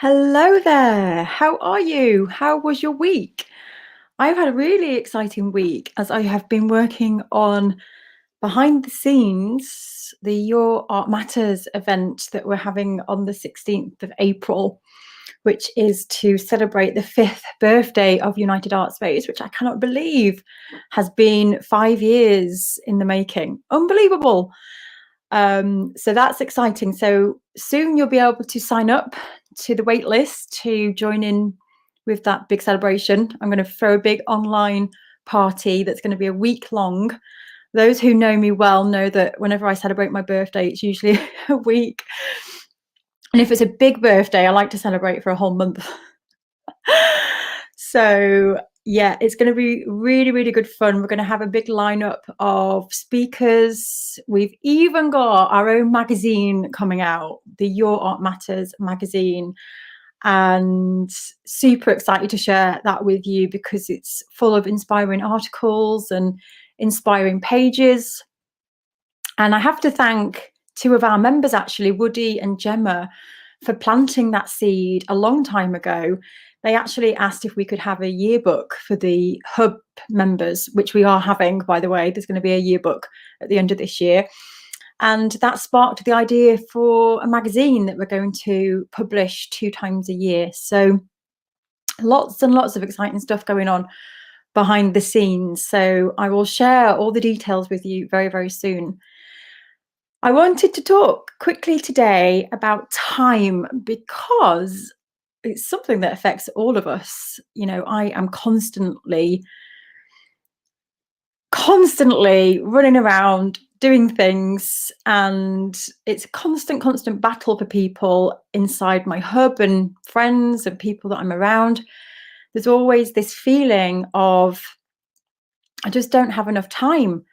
Hello there. How are you? How was your week? I've had a really exciting week as I have been working on behind the scenes the Your Art Matters event that we're having on the 16th of April, which is to celebrate the fifth birthday of United Art Space, which I cannot believe has been 5 years in the making. Unbelievable. So that's exciting. So soon you'll be able to sign up to the wait list to join in with that big celebration. I'm going to throw a big online party that's going to be a week long. Those who know me well know that whenever I celebrate my birthday, it's usually a week. And if it's a big birthday, I like to celebrate for a whole month. So yeah, it's going to be really, really good fun. We're going to have a big lineup of speakers. We've even got our own magazine coming out, the Your Art Matters magazine, and super excited to share that with you because it's full of inspiring articles and inspiring pages. And I have to thank two of our members, actually, Woody and Gemma, for planting that seed a long time ago. They actually asked if we could have a yearbook for the Hub members, which we are having, by the way. There's going to be a yearbook at the end of this year. And that sparked the idea for a magazine that we're going to publish 2 times a year. So lots and lots of exciting stuff going on behind the scenes. So I will share all the details with you very, very soon. I wanted to talk quickly today about time because it's something that affects all of us. You know, I am constantly running around doing things, and it's a constant battle for people inside my hub and friends and people that I'm around. There's always this feeling of I just don't have enough time,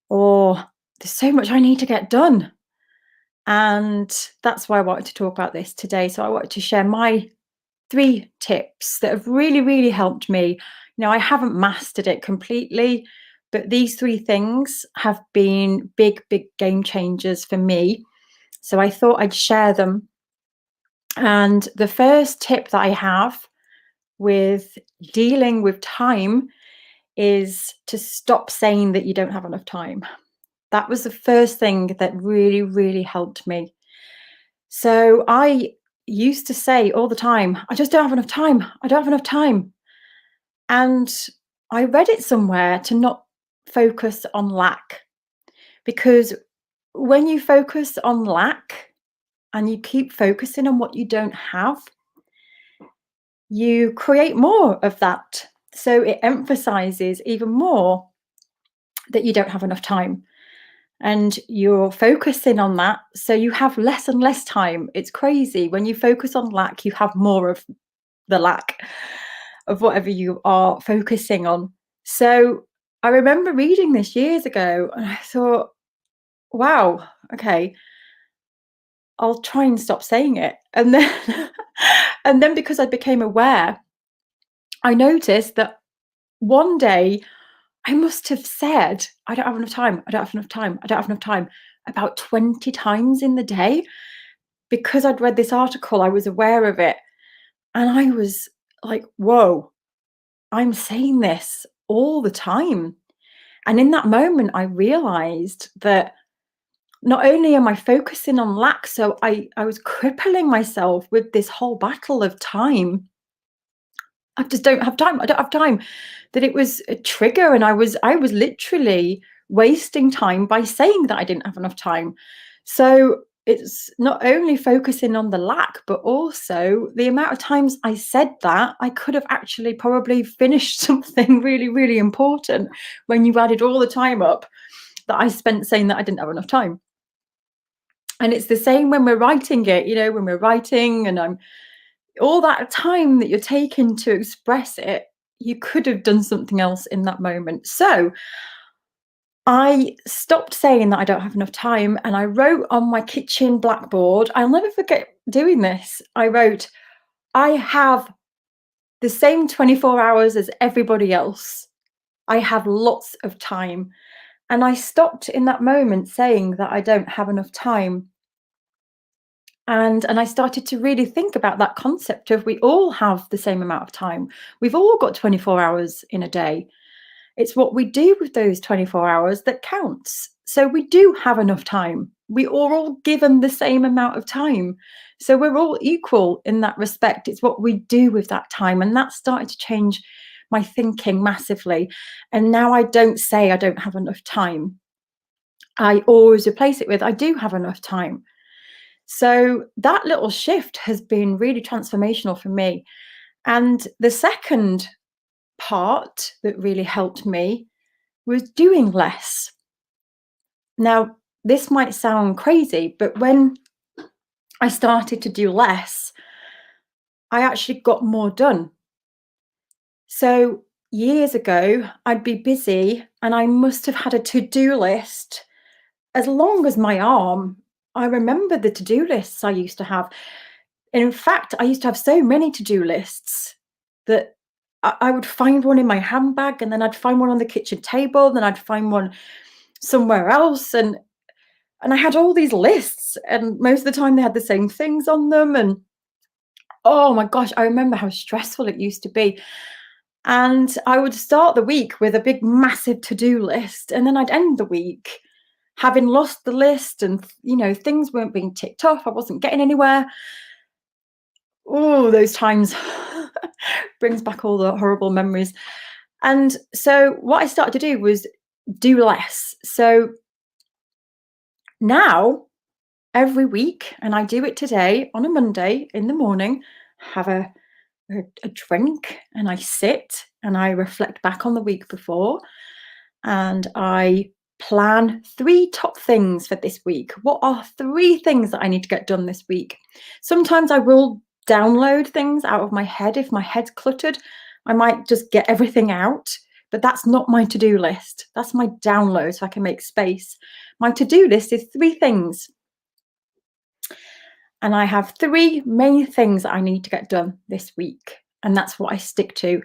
or there's so much I need to get done. And that's why I wanted to talk about this today. So I wanted to share my 3 tips that have really, really helped me. I haven't mastered it completely, but these 3 things have been big, big game changers for me. So I thought I'd share them. And the first tip that I have with dealing with time is to stop saying that you don't have enough time. That was the first thing that really, really helped me. So I used to say all the time, I just don't have enough time. I don't have enough time. And I read it somewhere to not focus on lack, because when you focus on lack and you keep focusing on what you don't have, you create more of that. So it emphasizes even more that you don't have enough time. And you're focusing on that, so you have less and less time. It's crazy. When you focus on lack, you have more of the lack of whatever you are focusing on. So I remember reading this years ago and I thought, wow, okay, I'll try and stop saying it. And then and then because I became aware, I noticed that one day I must have said, I don't have enough time, I don't have enough time, I don't have enough time, about 20 times in the day. Because I'd read this article, I was aware of it. And I was like, whoa, I'm saying this all the time. And in that moment, I realized that not only am I focusing on lack, so I was crippling myself with this whole battle of time. I just don't have time. I don't have time. That it was a trigger, and I was literally wasting time by saying that I didn't have enough time. So it's not only focusing on the lack, but also the amount of times I said that I could have actually probably finished something really, really important when you added all the time up that I spent saying that I didn't have enough time. And it's the same when we're writing it, when we're writing and I'm all that time that you're taking to express it, you could have done something else in that moment. So I stopped saying that I don't have enough time and I wrote on my kitchen blackboard, I'll never forget doing this. I wrote, I have the same 24 hours as everybody else. I have lots of time. And I stopped in that moment saying that I don't have enough time. And I started to really think about that concept of we all have the same amount of time. We've all got 24 hours in a day. It's what we do with those 24 hours that counts. So we do have enough time. We are all given the same amount of time. So we're all equal in that respect. It's what we do with that time. And that started to change my thinking massively. And now I don't say I don't have enough time. I always replace it with I do have enough time. So that little shift has been really transformational for me. And the second part that really helped me was doing less. Now, this might sound crazy, but when I started to do less, I actually got more done. So years ago, I'd be busy and I must have had a to-do list as long as my arm. I remember the to-do lists I used to have. And in fact, I used to have so many to-do lists that I would find one in my handbag, and then I'd find one on the kitchen table, then I'd find one somewhere else. And I had all these lists, and most of the time they had the same things on them. And oh my gosh, I remember how stressful it used to be. And I would start the week with a big, massive to-do list, and then I'd end the week having lost the list, and things weren't being ticked off. I wasn't getting anywhere. Oh, those times brings back all the horrible memories. And so what I started to do was do less. So now every week, and I do it today on a Monday in the morning, have a drink, and I sit and I reflect back on the week before, and I plan 3 top things for this week. What are 3 things that I need to get done this week? Sometimes I will download things out of my head. If my head's cluttered, I might just get everything out, but that's not my to-do list. That's my download so I can make space. My to-do list is 3 things. And I have 3 main things that I need to get done this week, and that's what I stick to.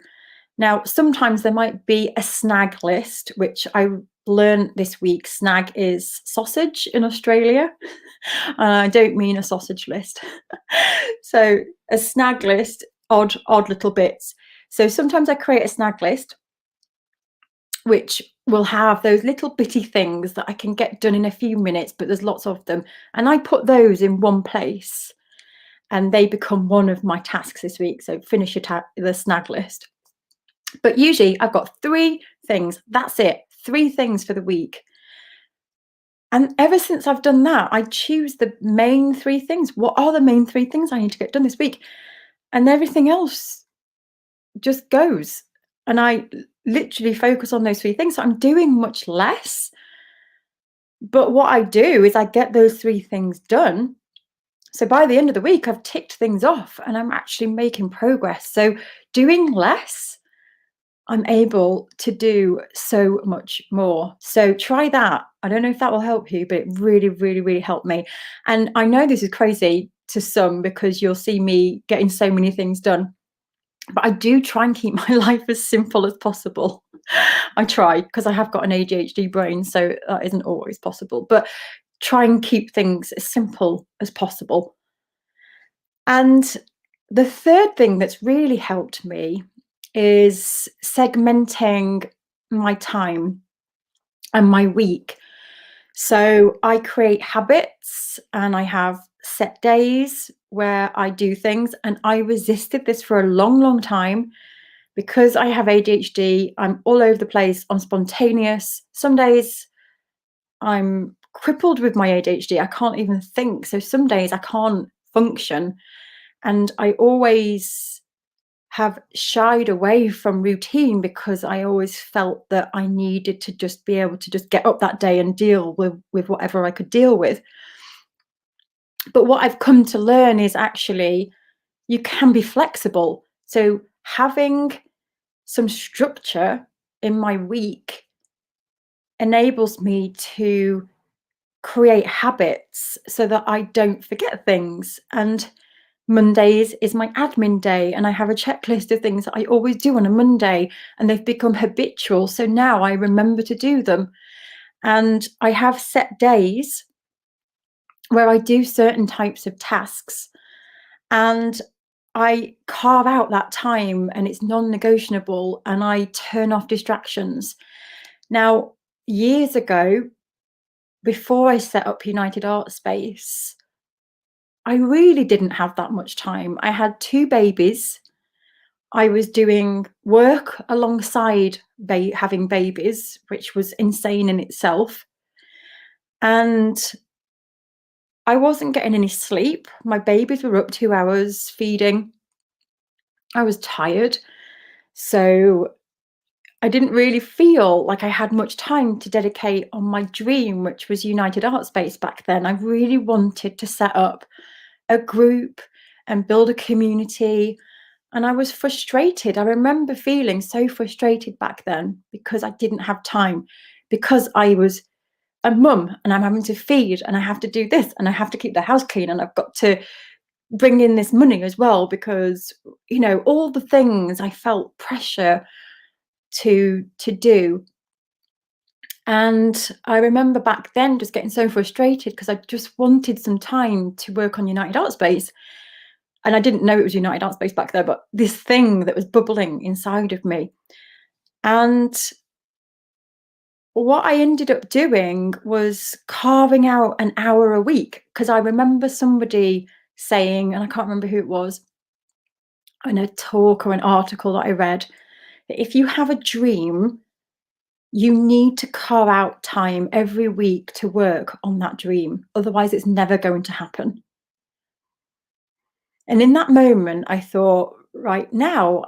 Now, sometimes there might be a snag list, which I learned this week. Snag is sausage in Australia. I don't mean a sausage list. So a snag list, odd little bits. So sometimes I create a snag list, which will have those little bitty things that I can get done in a few minutes, but there's lots of them. And I put those in one place, and they become one of my tasks this week. So finish the snag list. But usually I've got 3 things. That's it. 3 things for the week. And ever since I've done that, I choose the main 3 things. What are the main 3 things I need to get done this week? And everything else just goes. And I literally focus on those 3 things. So I'm doing much less. But what I do is I get those 3 things done. So by the end of the week, I've ticked things off and I'm actually making progress. So doing less, I'm able to do so much more. So try that. I don't know if that will help you, but it really, really, really helped me. And I know this is crazy to some because you'll see me getting so many things done. But I do try and keep my life as simple as possible. I try, because I have got an ADHD brain, so that isn't always possible. But try and keep things as simple as possible. And the third thing that's really helped me is segmenting my time and my week. So I create habits and I have set days where I do things. And I resisted this for a long, long time because I have ADHD. I'm all over the place. I'm spontaneous. Some days I'm crippled with my ADHD. I can't even think. So some days I can't function. And I always have shied away from routine because I always felt that I needed to just be able to just get up that day and deal with whatever I could deal with. But what I've come to learn is actually you can be flexible. So having some structure in my week enables me to create habits so that I don't forget things. And Mondays is my admin day, and I have a checklist of things that I always do on a Monday, and they've become habitual. So now I remember to do them. And I have set days where I do certain types of tasks and I carve out that time and it's non-negotiable and I turn off distractions. Now, years ago, before I set up United Art Space, I really didn't have that much time. I had 2 babies. I was doing work alongside having babies, which was insane in itself. And I wasn't getting any sleep. My babies were up 2 hours feeding. I was tired. So I didn't really feel like I had much time to dedicate on my dream, which was United Art Space back then. I really wanted to set up a group and build a community. And I was frustrated. I remember feeling so frustrated back then because I didn't have time, because I was a mum and I'm having to feed and I have to do this and I have to keep the house clean and I've got to bring in this money as well because, all the things I felt pressure to do. And I remember back then just getting so frustrated because I just wanted some time to work on United Art Space. And I didn't know it was United Art Space back there, but this thing that was bubbling inside of me. And what I ended up doing was carving out an hour a week because I remember somebody saying, and I can't remember who it was, in a talk or an article that I read, that if you have a dream, you need to carve out time every week to work on that dream. Otherwise, it's never going to happen. And in that moment, I thought, right now,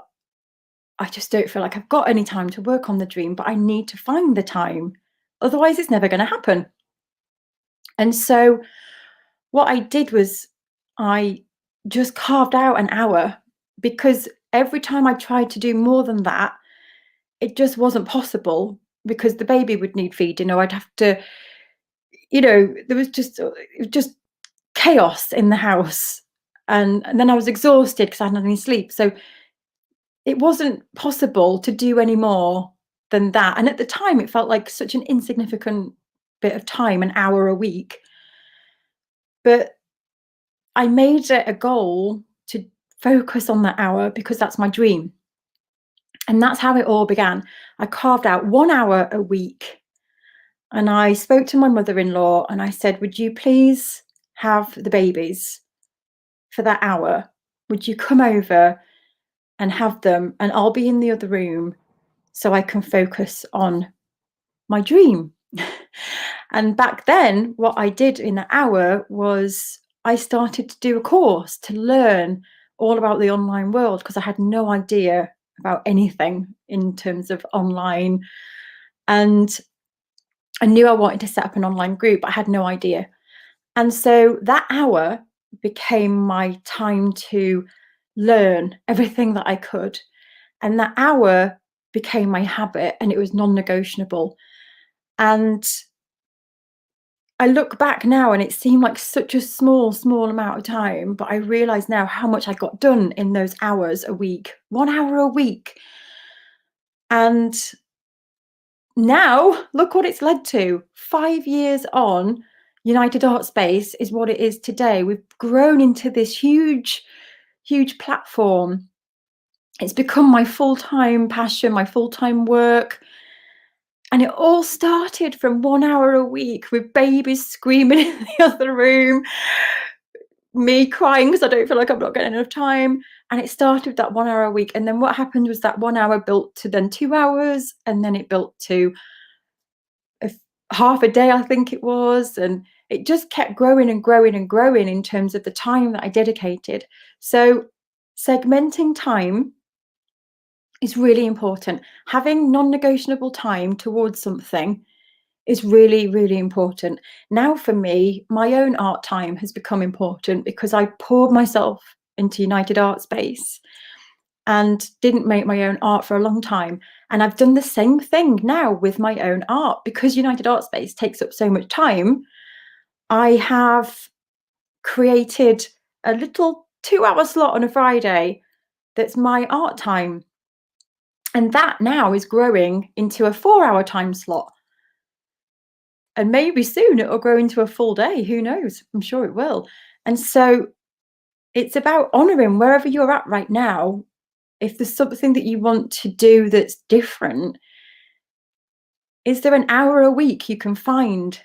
I just don't feel like I've got any time to work on the dream, but I need to find the time. Otherwise, it's never going to happen. And so, what I did was I just carved out an hour because every time I tried to do more than that, it just wasn't possible because the baby would need feeding or I'd have to, there was just chaos in the house. And then I was exhausted because I hadn't had any sleep. So it wasn't possible to do any more than that. And at the time, it felt like such an insignificant bit of time, an hour a week. But I made it a goal to focus on that hour because that's my dream. And that's how it all began. I carved out 1 hour a week and I spoke to my mother-in-law and I said, would you please have the babies for that hour? Would you come over and have them and I'll be in the other room so I can focus on my dream? And back then, what I did in that hour was I started to do a course to learn all about the online world because I had no idea about anything in terms of online. And I knew I wanted to set up an online group, but I had no idea. And so that hour became my time to learn everything that I could. And that hour became my habit and it was non-negotiable. And I look back now and it seemed like such a small amount of time, but I realize now how much I got done in those hours a week, 1 hour a week. And now look what it's led to. 5 years on, United Art Space is what it is today. We've grown into this huge platform. It's become my full-time passion, my full-time work. And it all started from 1 hour a week with babies screaming in the other room, me crying because I don't feel like I'm not getting enough time. And it started with that 1 hour a week. And then what happened was that 1 hour built to then 2 hours, and then it built to half a day, I think it was. And it just kept growing and growing and growing in terms of the time that I dedicated. So segmenting time is really important. Having non-negotiable time towards something is really important. Now for me, my own art time has become important because I poured myself into United Art Space and didn't make my own art for a long time. And I've done the same thing now with my own art because United Art Space takes up so much time. I have created a little 2 hour slot on a Friday that's my art time. And that now is growing into a 4 hour time slot. And maybe soon it'll grow into a full day. Who knows? I'm sure it will. And so it's about honoring wherever you're at right now. If there's something that you want to do that's different, is there an hour a week you can find?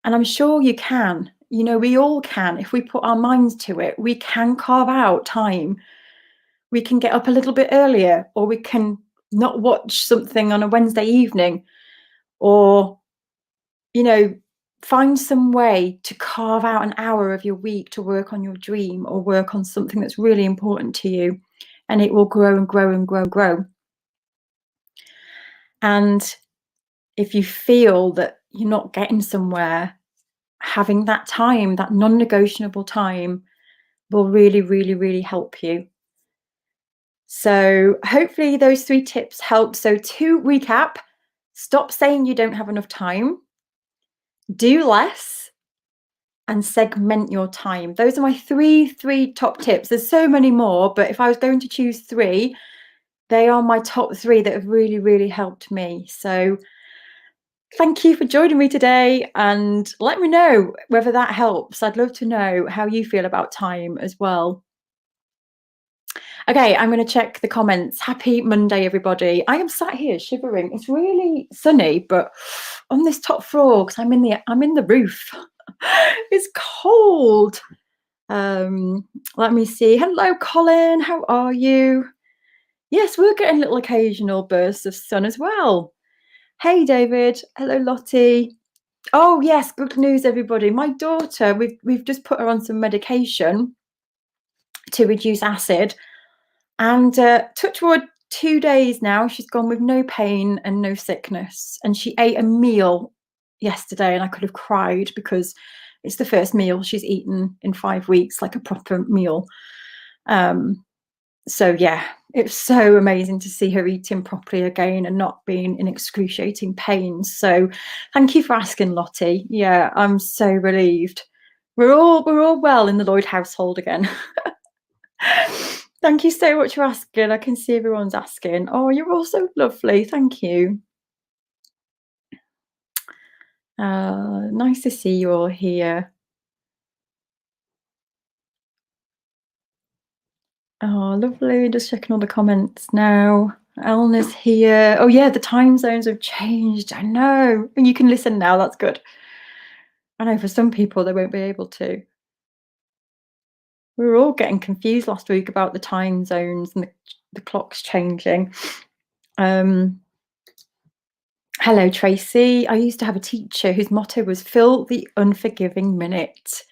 And I'm sure you can. You know, we all can. If we put our minds to it, we can carve out time. We can get up a little bit earlier, or we can not watch something on a Wednesday evening, or, you know, find some way to carve out an hour of your week to work on your dream or work on something that's really important to you, and it will grow and grow and grow and grow. And if you feel that you're not getting somewhere, having that time, that non-negotiable time, will really, really, really help you. So hopefully those 3 tips helped. So to recap, stop saying you don't have enough time, do less, and segment your time. Those are my three top tips. There's so many more, but if I was going to choose 3, they are my top 3 that have really, really helped me. So thank you for joining me today, and let me know whether that helps. I'd love to know how you feel about time as well. Okay, I'm going to check the comments. Happy Monday, everybody. I am sat here shivering. It's really sunny, but on this top floor, because I'm in the roof, it's cold. Let me see. Hello, Colin. How are you? Yes, we're getting little occasional bursts of sun as well. Hey, David. Hello, Lottie. Oh yes, good news, everybody. My daughter, we've just put her on some medication to reduce acid, and touch wood, 2 days now she's gone with no pain and no sickness. And she ate a meal yesterday, and I could have cried because it's the first meal she's eaten in 5 weeks, like a proper meal. So yeah, it's so amazing to see her eating properly again and not being in excruciating pain. So thank you for asking, Lottie. Yeah, I'm so relieved. We're all well in the Lloyd household again. Thank you so much for asking. I can see everyone's asking. Oh, you're all so lovely. Thank you. Nice to see you all here. Oh, lovely. Just checking all the comments now. Elna's here. Oh yeah, the time zones have changed. I know. And you can listen now. That's good. I know for some people they won't be able to. We were all getting confused last week about the time zones and the clocks changing. Hello, Tracy. I used to have a teacher whose motto was "Fill the unforgiving minute,"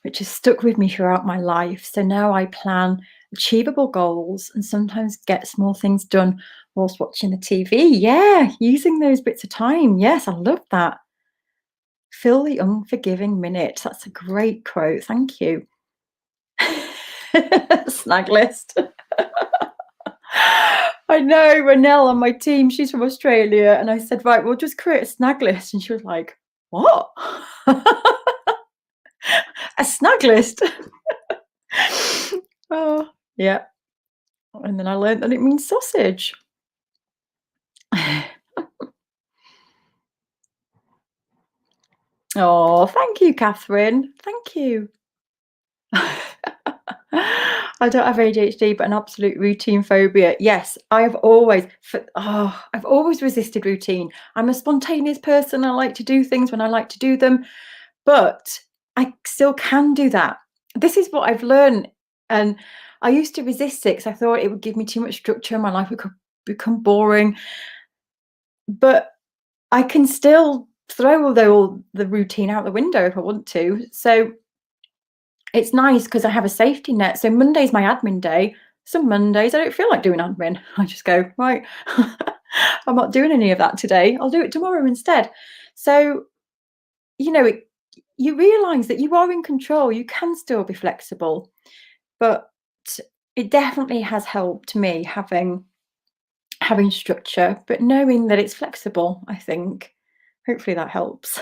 which has stuck with me throughout my life. So now I plan achievable goals and sometimes get small things done whilst watching the TV. Yeah, using those bits of time. Yes, I love that. Fill the unforgiving minute. That's a great quote. Thank you. Snag list. I know, Ranelle on my team, she's from Australia, and I said, right, we'll just create a snag list. And she was like, what? A snag list? Oh, yeah. And then I learned that it means sausage. Oh, thank you, Catherine. Thank you. I don't have ADHD, but an absolute routine phobia. Yes, I've always resisted routine. I'm a spontaneous person. I like to do things when I like to do them, but I still can do that. This is what I've learned. And I used to resist it because I thought it would give me too much structure and my life would become boring. But I can still throw all the routine out the window if I want to. So it's nice because I have a safety net. So Monday's my admin day. Some Mondays I don't feel like doing admin. I just go, right, I'm not doing any of that today. I'll do it tomorrow instead. So, you know, you realise that you are in control. You can still be flexible. But it definitely has helped me having structure, but knowing that it's flexible, I think. Hopefully that helps.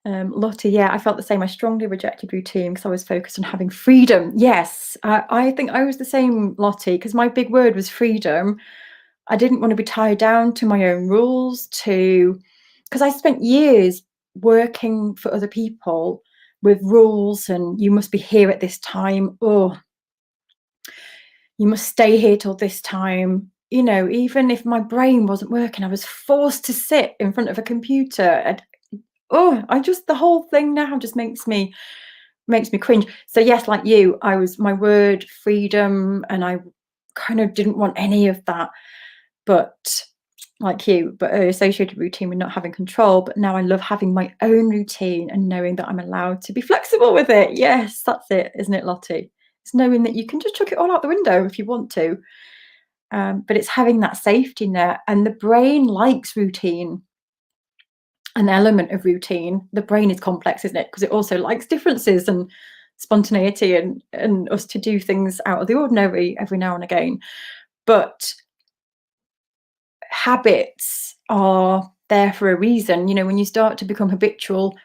Lottie, yeah, I felt the same. I strongly rejected routine because I was focused on having freedom. Yes, I think I was the same, Lottie, because my big word was freedom. I didn't want to be tied down to my own rules, because I spent years working for other people with rules, and you must be here at this time, or you must stay here till this time. Even if my brain wasn't working, I was forced to sit in front of a computer. And the whole thing now just makes me cringe. So yes, like you, I was my word freedom, and I kind of didn't want any of that. But like you, but associated routine with not having control. But now I love having my own routine and knowing that I'm allowed to be flexible with it. Yes, that's it, isn't it, Lottie? It's knowing that you can just chuck it all out the window if you want to. But it's having that safety net, and the brain likes routine, an element of routine. The brain is complex, isn't it? Because it also likes differences and spontaneity, and us to do things out of the ordinary every now and again. But habits are there for a reason. When you start to become habitual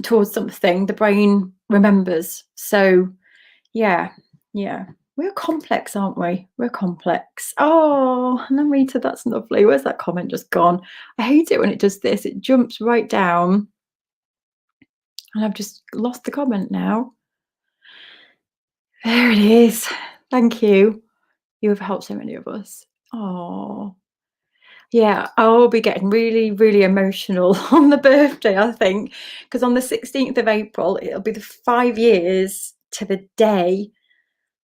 towards something, the brain remembers. So yeah, yeah. We're complex, aren't we? We're complex. Oh, Namrita, that's lovely. Where's that comment just gone? I hate it when it does this. It jumps right down. And I've just lost the comment now. There it is. Thank you. You have helped so many of us. Oh, yeah, I'll be getting really, really emotional on the birthday, I think, because on the 16th of April, it'll be the 5 years to the day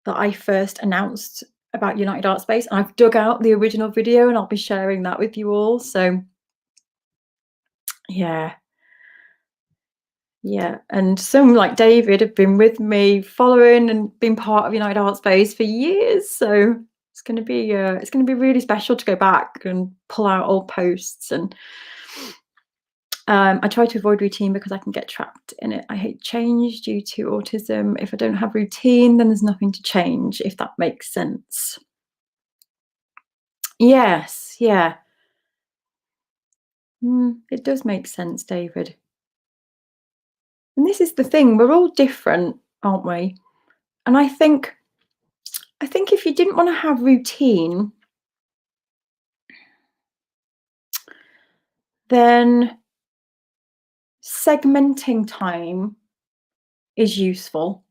that I first announced about United Art Space. And I've dug out the original video and I'll be sharing that with you all. So yeah, yeah. And some like David have been with me following and been part of United Art Space for years. So it's going to be really special to go back and pull out old posts. And I try to avoid routine because I can get trapped in it. I hate change due to autism. If I don't have routine, then there's nothing to change, if that makes sense. Yes, yeah. It does make sense, David. And this is the thing, we're all different, aren't we? And I think if you didn't want to have routine, then segmenting time is useful.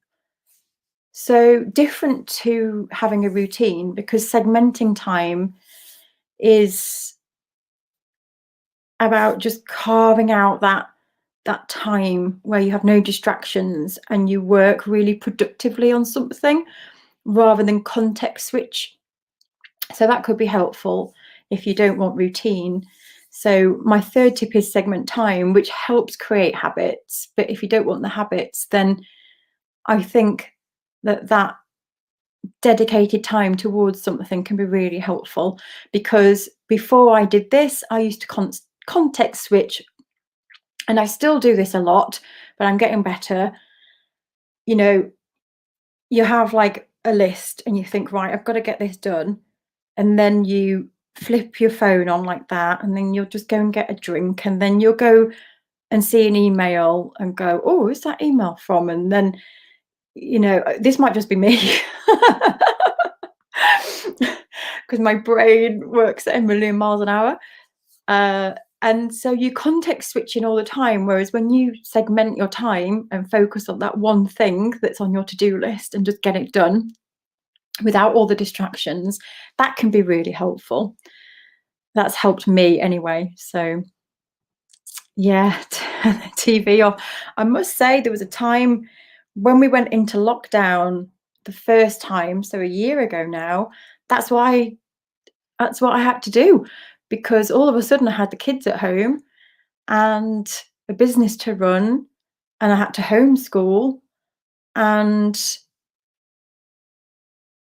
So different to having a routine, because segmenting time is about just carving out that time where you have no distractions and you work really productively on something rather than context switch. So that could be helpful if you don't want routine. So my third tip is segment time, which helps create habits. But if you don't want the habits, then I think that dedicated time towards something can be really helpful. Because before I did this, I used to context switch, and I still do this a lot, but I'm getting better. You have like a list and you think, right, I've got to get this done. And then you flip your phone on like that, and then you'll just go and get a drink, and then you'll go and see an email and go, oh, who's that email from? And then, this might just be me. Because my brain works at a million miles an hour. And so you context switching all the time. Whereas when you segment your time and focus on that one thing that's on your to-do list and just get it done without all the distractions, that can be really helpful. That's helped me anyway. So yeah, TV off. I must say there was a time when we went into lockdown the first time, so a year ago now. That's what I had to do, because all of a sudden I had the kids at home and a business to run, and I had to homeschool, and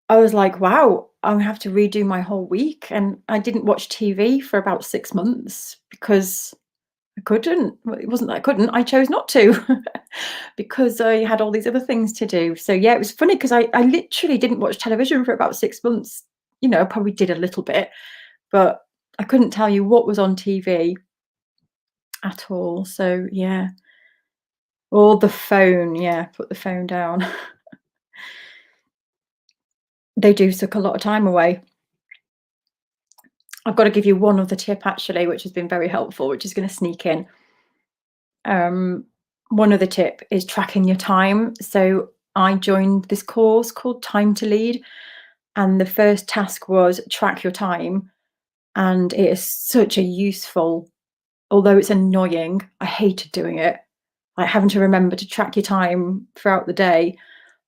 I was like, wow, I'm gonna have to redo my whole week. And I didn't watch TV for about 6 months because I couldn't. Well, it wasn't that I couldn't, I chose not to because I had all these other things to do. So yeah, it was funny because I literally didn't watch television for about 6 months. I probably did a little bit, but I couldn't tell you what was on TV at all. So yeah. Or the phone, yeah, put the phone down. They do suck a lot of time away. I've got to give you one other tip actually, which has been very helpful, which is going to sneak in. One other tip is tracking your time. So I joined this course called Time to Lead, and the first task was track your time. And it is such a useful, although it's annoying, I hated doing it. Like having to remember to track your time throughout the day.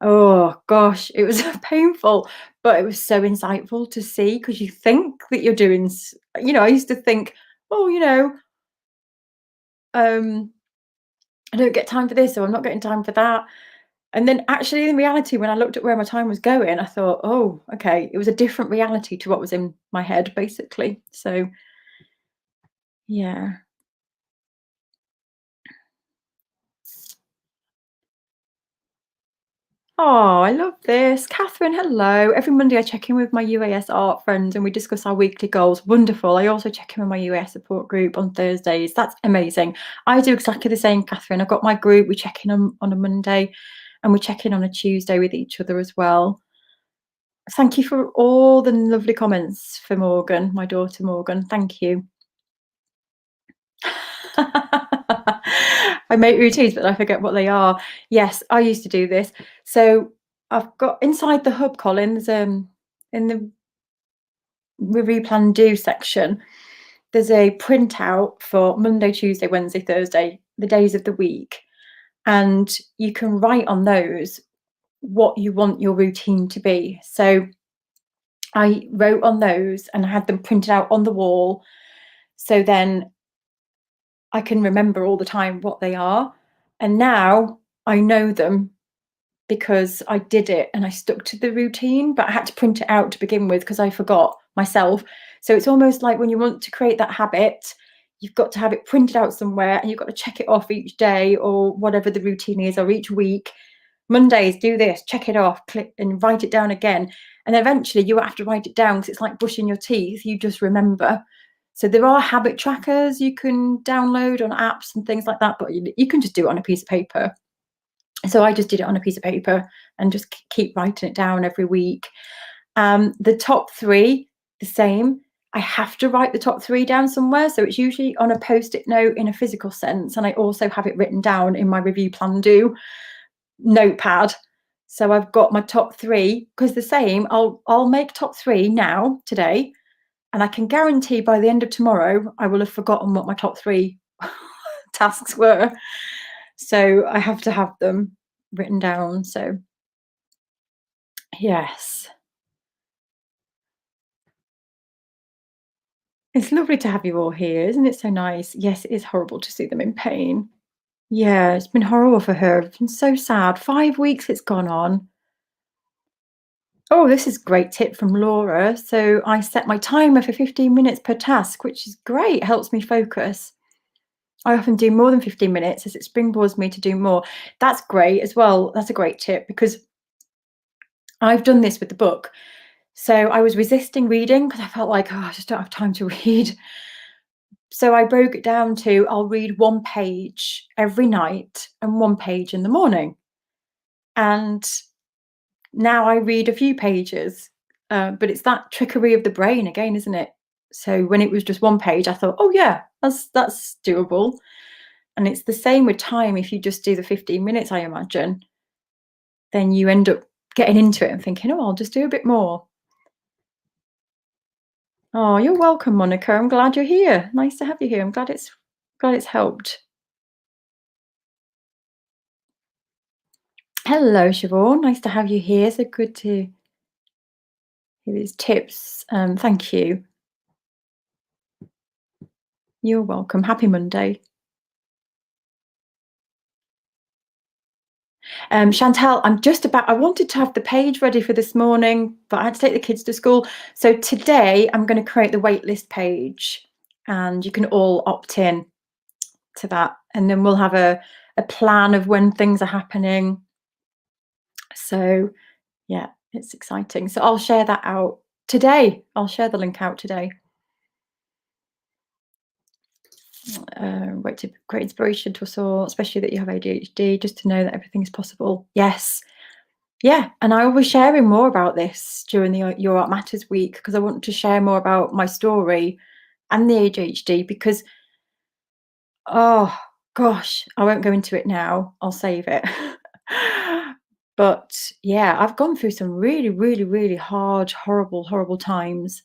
Oh gosh, it was painful, but it was so insightful to see because you think that you're doing, I used to think, oh, um, I don't get time for this, or I'm not getting time for that. And then actually in reality, when I looked at where my time was going, I thought, oh, okay, it was a different reality to what was in my head, basically. So yeah. Oh, I love this. Catherine, hello. Every Monday I check in with my UAS art friends and we discuss our weekly goals. Wonderful. I also check in with my UAS support group on Thursdays. That's amazing. I do exactly the same, Catherine. I've got my group. We check in on a Monday and we check in on a Tuesday with each other as well. Thank you for all the lovely comments for Morgan, my daughter Morgan. Thank you. I make routines, but I forget what they are. Yes, I used to do this. So I've got inside the hub, Collins, in the review plan do section, there's a printout for Monday, Tuesday, Wednesday, Thursday, the days of the week. And you can write on those what you want your routine to be. So I wrote on those and I had them printed out on the wall. So then I can remember all the time what they are. And now I know them because I did it and I stuck to the routine, but I had to print it out to begin with because I forgot myself. So it's almost like when you want to create that habit, you've got to have it printed out somewhere and you've got to check it off each day or whatever the routine is, or each week. Mondays, do this, check it off, click and write it down again. And eventually you have to write it down because it's like brushing your teeth. You just remember. So there are habit trackers you can download on apps and things like that, but you can just do it on a piece of paper. So I just did it on a piece of paper and just keep writing it down every week. The top three, the same. I have to write the top three down somewhere. So it's usually on a post-it note in a physical sense. And I also have it written down in my review plan do notepad. So I've got my top three because the same, I'll make top three now today. And I can guarantee by the end of tomorrow, I will have forgotten what my top three tasks were. So I have to have them written down. So yes. It's lovely to have you all here. Isn't it so nice? Yes, it is horrible to see them in pain. Yeah, it's been horrible for her. It's been so sad. 5 weeks it's gone on. Oh, this is a great tip from Laura. So I set my timer for 15 minutes per task, which is great. Helps me focus. I often do more than 15 minutes as it springboards me to do more. That's great as well. That's a great tip because I've done this with the book. So I was resisting reading because I felt like, oh, I just don't have time to read. So I broke it down to I'll read one page every night and one page in the morning. And now I read a few pages, but it's that trickery of the brain again, isn't it? So when it was just one page, I thought, oh yeah, that's doable. And it's the same with time. If you just do the 15 minutes, I imagine, then you end up getting into it and thinking, oh, I'll just do a bit more. Oh, you're welcome, Monica. I'm glad you're here. Nice to have you here. I'm glad it's helped. Hello, Siobhan. Nice to have you here. So good to hear these tips. Thank you. You're welcome. Happy Monday. Chantal, I wanted to have the page ready for this morning, but I had to take the kids to school. So today I'm going to create the waitlist page and you can all opt in to that. And then we'll have a plan of when things are happening. So yeah, it's exciting. So I'll share that out today. I'll share the link out today. To great inspiration to us all, especially that you have ADHD, just to know that everything is possible. Yes, Yeah, and I will be sharing more about this during the Your Art Matters week because I want to share more about my story and the ADHD because, oh gosh, I won't go into it now. I'll save it. But yeah, I've gone through some really, really, really hard, horrible, horrible times.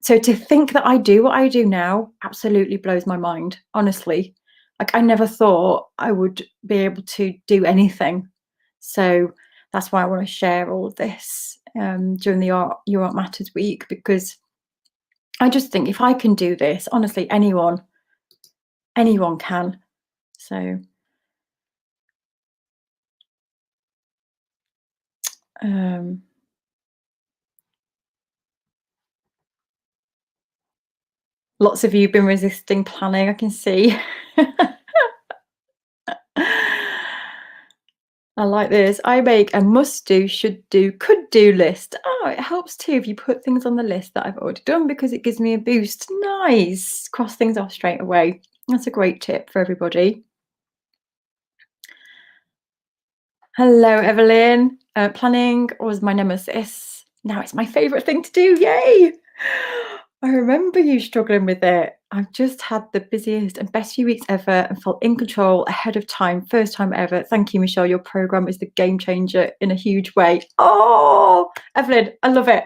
So to think that I do what I do now absolutely blows my mind, honestly. Like I never thought I would be able to do anything. So that's why I want to share all of this during the Your Art Matters week because I just think if I can do this, honestly, anyone can. So um, lots of you have been resisting planning, I can see. I like this. I make a must do, should do, could do list. Oh, it helps too if you put things on the list that I've already done because it gives me a boost. Nice. Cross things off straight away. That's a great tip for everybody. Hello, Evelyn. Planning was my nemesis. Now it's my favourite thing to do. Yay! I remember you struggling with it. I've just had the busiest and best few weeks ever and felt in control ahead of time. First time ever. Thank you, Michelle. Your program is the game changer in a huge way. Oh, Evelyn, I love it.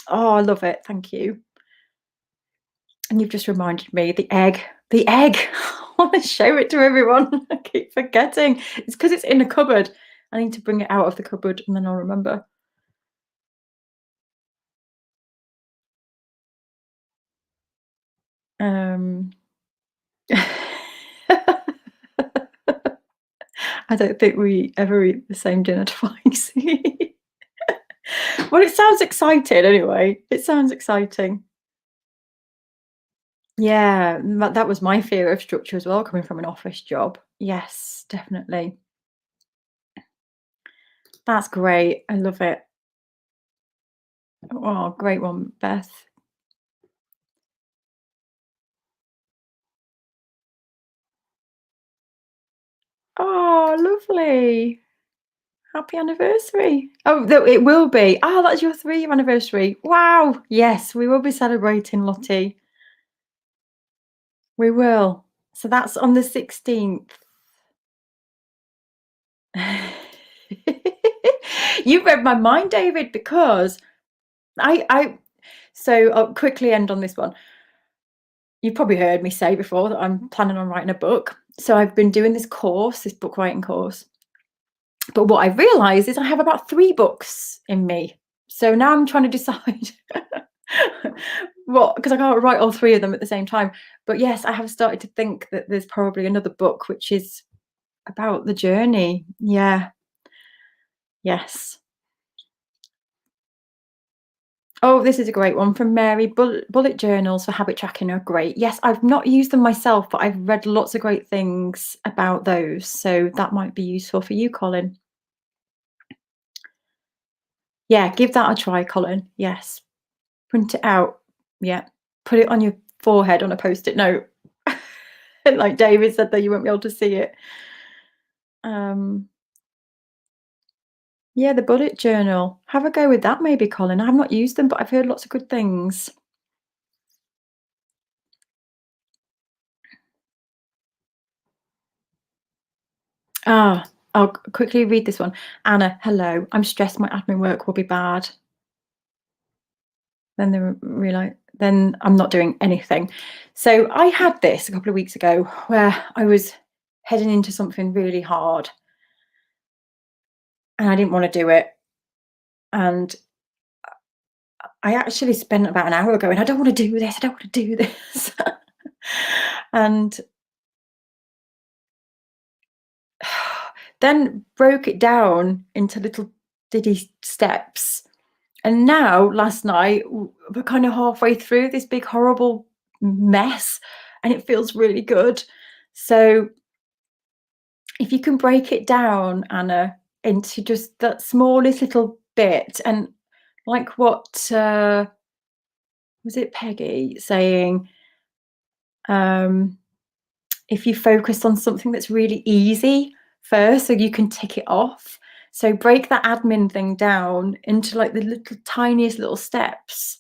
Oh, I love it. Thank you. And you've just reminded me the egg. The egg. I want to show it to everyone. I keep forgetting. It's because it's in a cupboard. I need to bring it out of the cupboard and then I'll remember. Um, I don't think we ever eat the same dinner twice. Well, it sounds exciting anyway. It sounds exciting. Yeah, that was my fear of structure as well, coming from an office job. Yes, definitely. That's great. I love it. Oh, great one, Beth. Oh, lovely. Happy anniversary. Oh, it will be. Oh, that's your 3-year anniversary. Wow. Yes, we will be celebrating, Lottie. We will. So that's on the 16th. You read my mind, David, because I so I'll quickly end on this one. You've probably heard me say before that I'm planning on writing a book. So I've been doing this course, this book writing course. But what I've realized is I have about 3 books in me. So now I'm trying to decide what, because I can't write all 3 of them at the same time. But yes, I have started to think that there's probably another book which is about the journey. Yeah. Yes. Oh, this is a great one from Mary. Bullet journals for habit tracking are great. Yes, I've not used them myself, but I've read lots of great things about those. So that might be useful for you, Colin. Yeah, give that a try, Colin. Yes. Print it out. Yeah. Put it on your forehead on a post-it note. Like David said, that you won't be able to see it. Um, yeah, the bullet journal. Have a go with that, maybe, Colin. I've not used them, but I've heard lots of good things. Ah, I'll quickly read this one. Anna, hello. I'm stressed my admin work will be bad. Then they realise, then I'm not doing anything. So I had this a couple of weeks ago where I was heading into something really hard and I didn't want to do it. And I actually spent about an hour going, I don't want to do this. I don't want to do this. And then broke it down into little diddy steps. And now, last night, we're kind of halfway through this big, horrible mess, and it feels really good. So, if you can break it down, Anna, into just that smallest little bit, and like what was it, Peggy saying? Um, if you focus on something that's really easy first, so you can tick it off. So break that admin thing down into like the little tiniest little steps,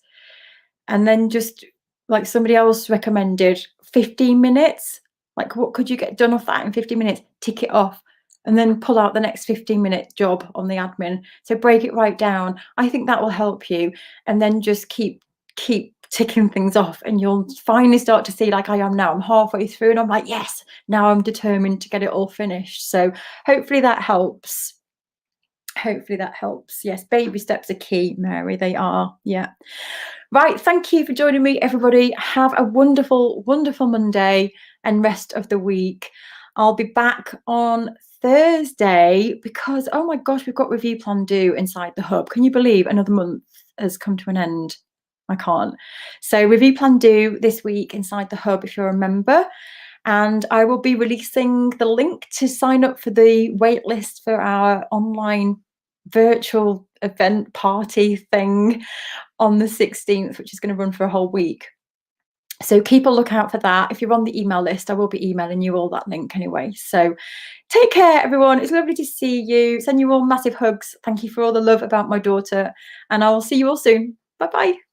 and then just like somebody else recommended 15 minutes. Like, what could you get done off that in 15 minutes? Tick it off and then pull out the next 15-minute job on the admin. So break it right down. I think that will help you. And then just keep ticking things off, and you'll finally start to see, like I am now, I'm halfway through and I'm like, yes, now I'm determined to get it all finished. So hopefully that helps. Hopefully that helps. Yes, baby steps are key, Mary. They are. Yeah. Right. Thank you for joining me, everybody. Have a wonderful, wonderful Monday and rest of the week. I'll be back on Thursday because, oh my gosh, we've got review plan due inside the hub. Can you believe another month has come to an end? I can't. So review plan due this week inside the hub if you're a member. And I will be releasing the link to sign up for the wait list for our online virtual event party thing on the 16th, which is going to run for a whole week. So keep a lookout for that. If you're on the email list, I will be emailing you all that link anyway. So take care, everyone. It's lovely to see you. Send you all massive hugs. Thank you for all the love about my daughter. And I will see you all soon. Bye-bye.